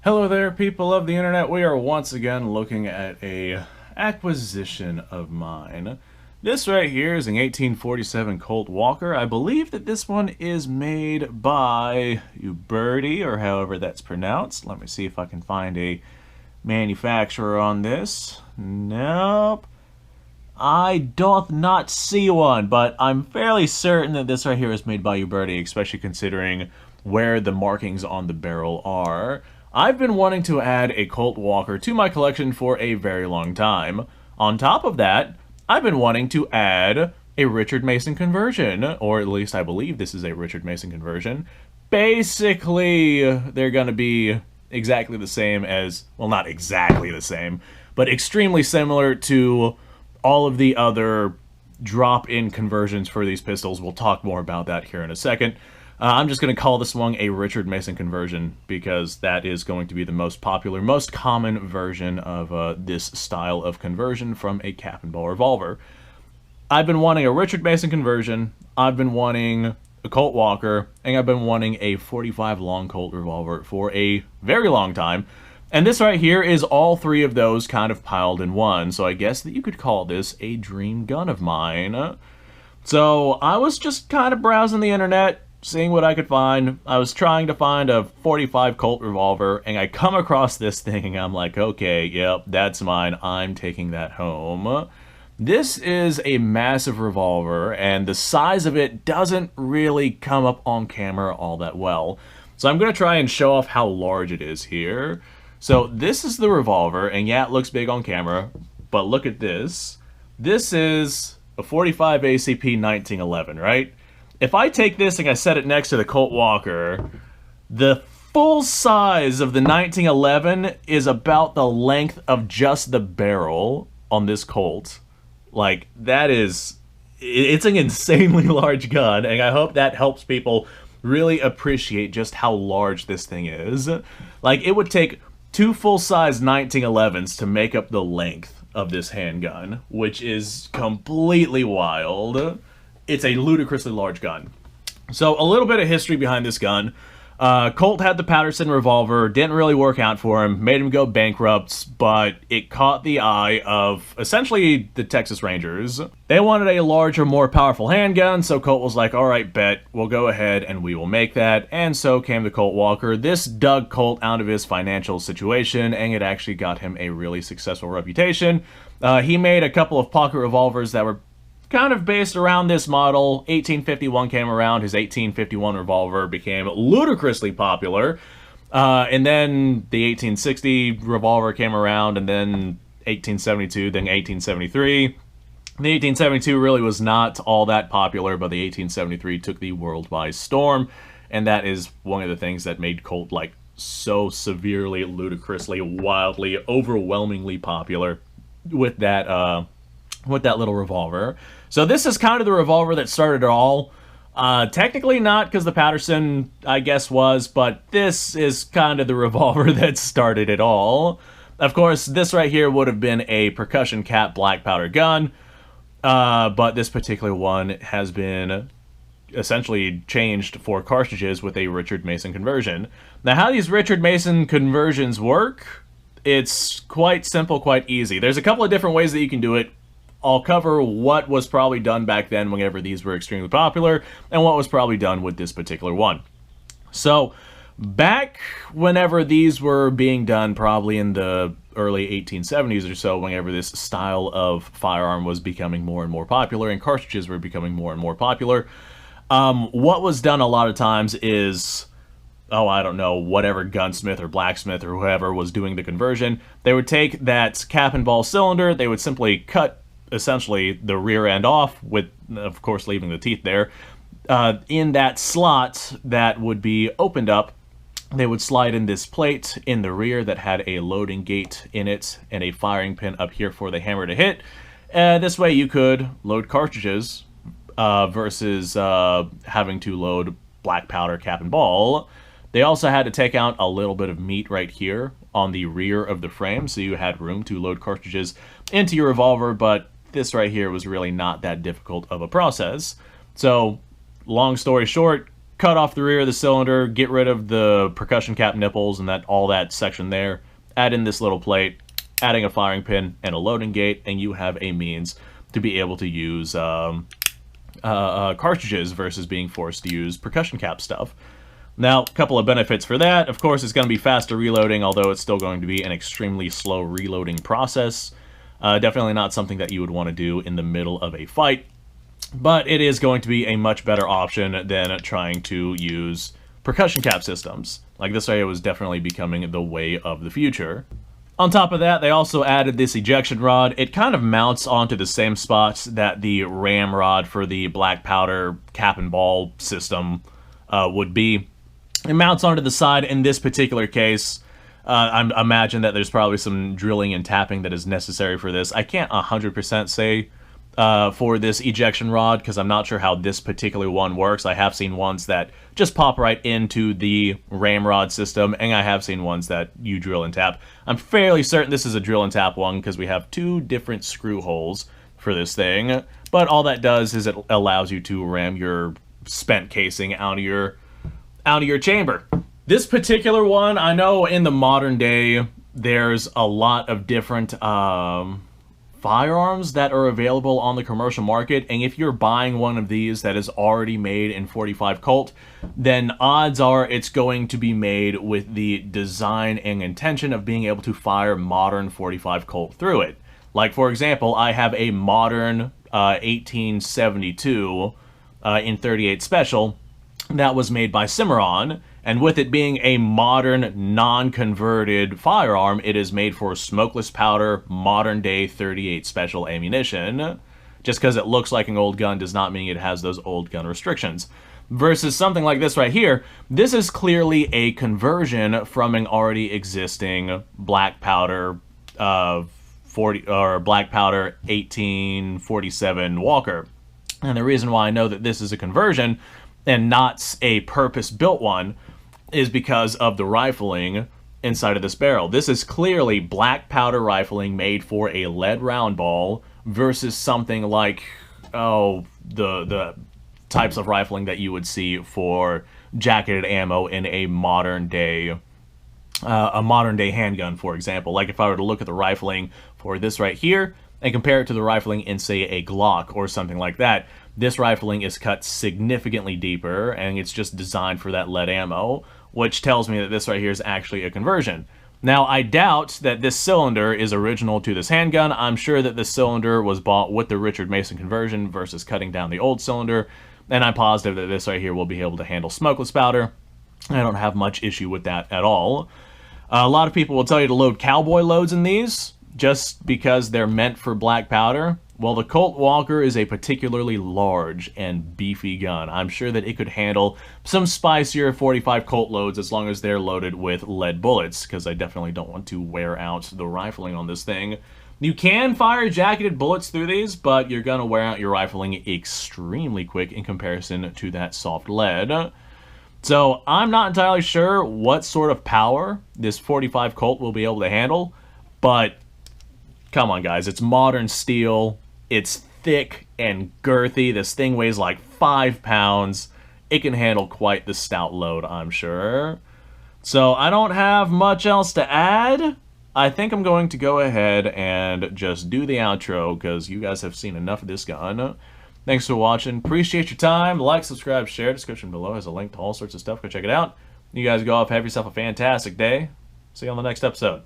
Hello there, people of the internet. We are once again looking at a acquisition of mine. This right here is an 1847 Colt Walker. I believe that this one is made by Uberti, or however that's pronounced. Let me see if I can find a manufacturer on this. Nope. I doth not see one, but I'm fairly certain that this right here is made by Uberti, especially considering where the markings on the barrel are. I've been wanting to add a Colt Walker to my collection for a very long time. On top of that, I've been wanting to add a Richard Mason conversion, or at least I believe this is a Richard Mason conversion. Basically, they're going to be exactly the same as, well, not exactly the same, but extremely similar to all of the other drop-in conversions for these pistols. We'll talk more about that here in a second. I'm just going to call this one a Richard Mason conversion because that is going to be the most popular, most common version of this style of conversion from a cap and ball revolver. I've been wanting a Richard Mason conversion, I've been wanting a Colt Walker, and I've been wanting a 45 long Colt revolver for a very long time. And this right here is all three of those kind of piled in one, so I guess that you could call this a dream gun of mine. So I was just kind of browsing the internet, seeing what I could find. I was trying to find a 45 Colt revolver, and I come across this thing, and I'm like, okay, yep, that's mine. I'm taking that home. This is a massive revolver, and the size of it doesn't really come up on camera all that well. So I'm going to try and show off how large it is here. So this is the revolver, and yeah, it looks big on camera, but look at this. This is a 45 ACP 1911, right? If I take this and I set it next to the Colt Walker, the full size of the 1911 is about the length of just the barrel on this Colt. Like, that is, it's an insanely large gun, and I hope that helps people really appreciate just how large this thing is. Like, it would take two full-size 1911s to make up the length of this handgun, which is completely wild. It's a ludicrously large gun. So a little bit of history behind this gun. Colt had the Patterson revolver, didn't really work out for him, made him go bankrupt, but it caught the eye of essentially the Texas Rangers. They wanted a larger, more powerful handgun, so Colt was like, alright, bet, we'll go ahead and we will make that, and so came the Colt Walker. This dug Colt out of his financial situation, and it actually got him a really successful reputation. He made a couple of pocket revolvers that were kind of based around this model. 1851 came around, his 1851 revolver became ludicrously popular, and then the 1860 revolver came around, and then 1872, then 1873. The 1872 really was not all that popular, but the 1873 took the world by storm, and that is one of the things that made Colt like so severely, ludicrously, wildly, overwhelmingly popular with that little revolver. So this is kind of the revolver that started it all. Technically not, because the Patterson, I guess, was, but this is kind of the revolver that started it all. Of course, this right here would have been a percussion cap black powder gun, but this particular one has been essentially changed for cartridges with a Richard Mason conversion. Now, how these Richard Mason conversions work, it's quite simple, quite easy. There's a couple of different ways that you can do it. I'll cover what was probably done back then whenever these were extremely popular, and what was probably done with this particular one. So, back whenever these were being done, probably in the early 1870s or so, whenever this style of firearm was becoming more and more popular, and cartridges were becoming more and more popular, what was done a lot of times is, oh, I don't know, whatever gunsmith or blacksmith or whoever was doing the conversion, they would take that cap and ball cylinder, they would simply cut essentially the rear end off, with, of course, leaving the teeth there. In that slot that would be opened up, they would slide in this plate in the rear that had a loading gate in it and a firing pin up here for the hammer to hit. This way you could load cartridges versus having to load black powder cap and ball. They also had to take out a little bit of meat right here on the rear of the frame, so you had room to load cartridges into your revolver, but this right here was really not that difficult of a process. So, long story short, cut off the rear of the cylinder, get rid of the percussion cap nipples and all that section there, add in this little plate, adding a firing pin and a loading gate, and you have a means to be able to use cartridges versus being forced to use percussion cap stuff. Now, a couple of benefits for that. Of course, it's going to be faster reloading, although it's still going to be an extremely slow reloading process. Definitely not something that you would want to do in the middle of a fight, but it is going to be a much better option than trying to use percussion cap systems. Like, this area was definitely becoming the way of the future. On top of that, they also added this ejection rod. It kind of mounts onto the same spots that the ramrod for the black powder cap and ball system would be. It mounts onto the side. In this particular case, I imagine that there's probably some drilling and tapping that is necessary for this. I can't 100% say for this ejection rod, because I'm not sure how this particular one works. I have seen ones that just pop right into the ramrod system, and I have seen ones that you drill and tap. I'm fairly certain this is a drill and tap one, because we have two different screw holes for this thing, but all that does is it allows you to ram your spent casing out of your chamber. This particular one, I know in the modern day, there's a lot of different firearms that are available on the commercial market, and if you're buying one of these that is already made in 45 Colt, then odds are it's going to be made with the design and intention of being able to fire modern 45 Colt through it. Like, for example, I have a modern 1872 in 38 Special that was made by Cimarron, and with it being a modern, non-converted firearm, it is made for smokeless powder, modern-day 38 Special ammunition. Just because it looks like an old gun does not mean it has those old gun restrictions. Versus something like this right here, this is clearly a conversion from an already existing black powder black powder 1847 Walker. And the reason why I know that this is a conversion and not a purpose-built one is because of the rifling inside of this barrel. This is clearly black powder rifling made for a lead round ball versus something like, the types of rifling that you would see for jacketed ammo in a modern day handgun, for example. Like if I were to look at the rifling for this right here and compare it to the rifling in, say, a Glock or something like that, this rifling is cut significantly deeper, and it's just designed for that lead ammo, which tells me that this right here is actually a conversion. Now, I doubt that this cylinder is original to this handgun. I'm sure that this cylinder was bought with the Richard Mason conversion versus cutting down the old cylinder, and I'm positive that this right here will be able to handle smokeless powder. I don't have much issue with that at all. A lot of people will tell you to load cowboy loads in these, just because they're meant for black powder. Well, the Colt Walker is a particularly large and beefy gun. I'm sure that it could handle some spicier 45 Colt loads as long as they're loaded with lead bullets, because I definitely don't want to wear out the rifling on this thing. You can fire jacketed bullets through these, but you're going to wear out your rifling extremely quick in comparison to that soft lead. So I'm not entirely sure what sort of power this 45 Colt will be able to handle, but come on, guys, it's modern steel. It's thick and girthy. This thing weighs like 5 pounds. It can handle quite the stout load, I'm sure. So I don't have much else to add. I think I'm going to go ahead and just do the outro, because you guys have seen enough of this gun. Thanks for watching. Appreciate your time. Like, subscribe, share. Description below has a link to all sorts of stuff. Go check it out. You guys go off. Have yourself a fantastic day. See you on the next episode.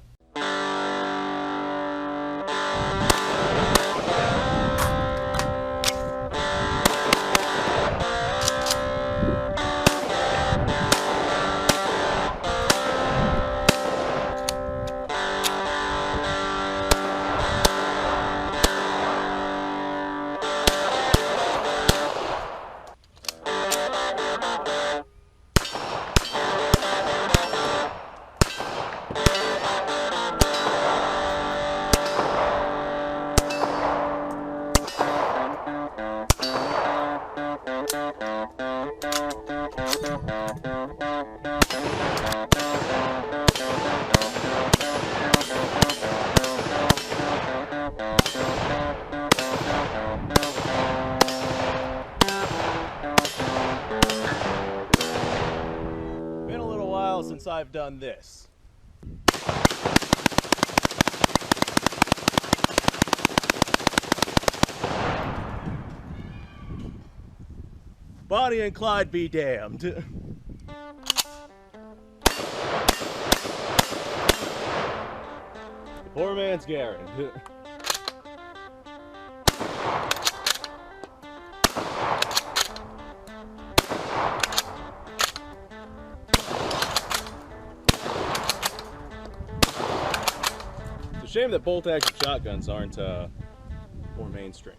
since I've done this. Bonnie and Clyde be damned. Poor man's Garen. It's a shame that bolt-action shotguns aren't more mainstream.